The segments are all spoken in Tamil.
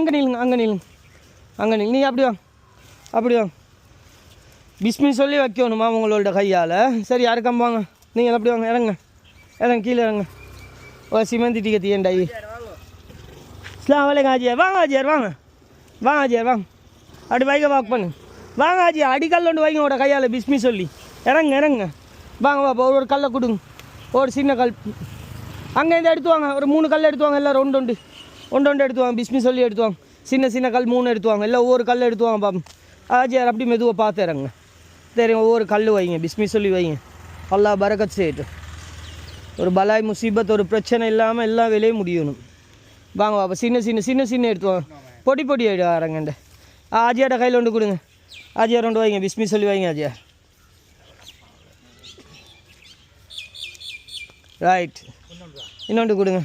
அங்கே நில்லுங்க அங்கே நில்லுங்க அங்கே நில்லுங்க நீங்கள் அப்படி வாங்க பிஸ்மி சொல்லி வைக்கணுமா உங்களோட கையால் சரி யாருக்கம் வாங்க நீங்கள் அப்படி வாங்க இறங்க கீழே இறங்க சிமெந்தி டிக்கெட் ஏண்டாயி இஸ்லாம் வலைக்கம் ஆஜியார் வாங்க ஆஜியார் வாங்க ஆஜியார் வாங்க அப்படி வைக்க வாக் பண்ணு வாங்க ஆஜியார் அடிக்கல் ஒன்று வைங்க உங்களோட கையால் பிஸ்மி சொல்லி இறங்க வாங்க வாப்பா ஒரு கல்லை கொடுங்க ஒரு சின்ன கல் அங்கேருந்து எடுத்து வாங்க ஒரு 3 கல் எடுத்து வாங்க எல்லாம் ஒன்று எடுத்து வாங்க பிஸ்மி சொல்லி எடுத்து வாங்க சின்ன கல் 3 எடுத்து வாங்க எல்லாம் ஒவ்வொரு கல் எடுத்து வாங்க பாப்பா ஆஜியார் அப்படி மெதுவாக பார்த்து இறங்க தெரியும் ஒவ்வொரு கல் வைங்க பிஸ்மி சொல்லி வைங்க அல்லாஹ் பரக்கத் செய்யட்டும் ஒரு பலாய் முசீபத் ஒரு பிரச்சனை இல்லாமல் எல்லா வேலையும் முடியணும் வாங்க பாப்பா சின்ன எடுத்து வாங்க பொடி ஆரங்கண்ட ஆஜியாட கையில் ஒன்று கொடுங்க ஆஜியார் ஒன்று வைங்க பிஸ்மி சொல்லி வைங்க ஆஜியார் ரைட் இன்னொன்று கொடுங்க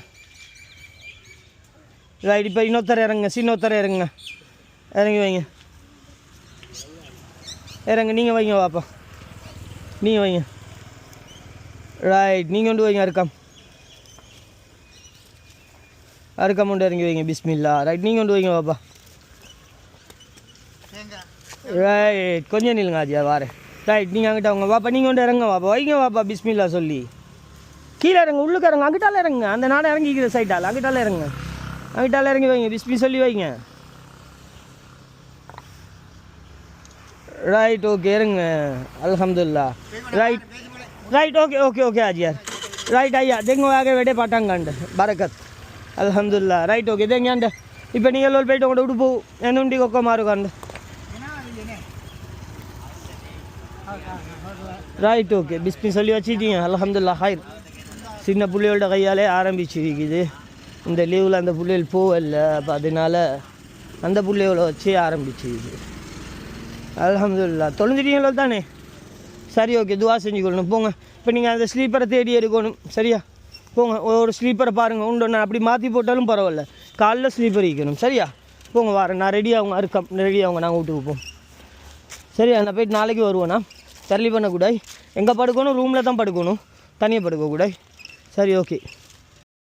ரைட் இப்போ இன்னொருத்தர இறங்குங்க சின்னொருத்தர இறங்கி வைங்க இறங்க நீங்கள் வைங்க வாப்பா நீங்கள் வைங்க ரைட் நீங்கள் கொண்டு வைங்க அறுக்கம் கொண்டு இறங்கி வைங்க பிஸ்மில்லா ரைட் நீங்கள் கொண்டு வைங்க வாப்பா ரைட் கொஞ்சம் நில்லுங்க ஆஜியா வாரேன் ரைட் நீங்கள் அங்கிட்ட அவங்க வாப்பா நீங்கள் கொண்டு இறங்க வாப்பா வைங்க வாப்பா பிஸ்மில்லா சொல்லி கீழே இறங்க உள்ளுக்கு இறங்க அங்கிட்டால இறங்க அந்த நாடை இறங்கிக்கிற சைட்டால் அங்கிட்டால இறங்கி வைங்க பிஸ்மி சொல்லி வைங்க ரைட் ஓகே இருங்க அல்ஹம்துலில்லாஹ் ரைட் ஓகே ஆஜியார் ரைட் ஐயா தெங்க ஆக வெடே பாட்டாங்கண்டு பரக்கத் அல்ஹம்துலில்லாஹ் ரைட் ஓகே தெங்காண்ட இப்போ நீங்கள் போயிட்டு உங்களோட உடுப்பு என்னுண்டி கொக்க மாறுக்காண்டு ரைட் ஓகே பிஸ்மி சொல்லி வச்சுட்டீங்க அல்ஹம்துலில்லாஹ் ஹைர் சின்ன பிள்ளையோட கையாலே ஆரம்பிச்சிருக்குது இந்த லீவில் அந்த பிள்ளைகள் போகல அப்போ அதனால் அந்த பிள்ளையோட வச்சு ஆரம்பிச்சிருக்குது அல்ஹம்துலில்லாஹ் தொலைஞ்சிட்டீங்களோ தானே சரி ஓகே துவா செஞ்சுக்கொள்ளணும் போங்க இப்போ நீங்கள் அந்த ஸ்லீப்பரை தேடி எடுக்கணும் சரியா போங்க ஒரு ஸ்லீப்பரை பாருங்கள் உண்டு நான் அப்படி மாற்றி போட்டாலும் பரவாயில்ல காலைல ஸ்லீப்பர் வைக்கணும் சரியா போங்க வரேன் நான் ரெடி ஆகுங்க நாங்கள் வீட்டுக்கு போவோம் சரியா நான் போய்ட்டு நாளைக்கு வருவேண்ணா தள்ளி பண்ணக்கூடாது எங்கே படுக்கணும் ரூமில் தான் படுக்கணும் தனியாக படுக்கக்கூடாது சரி ஓகே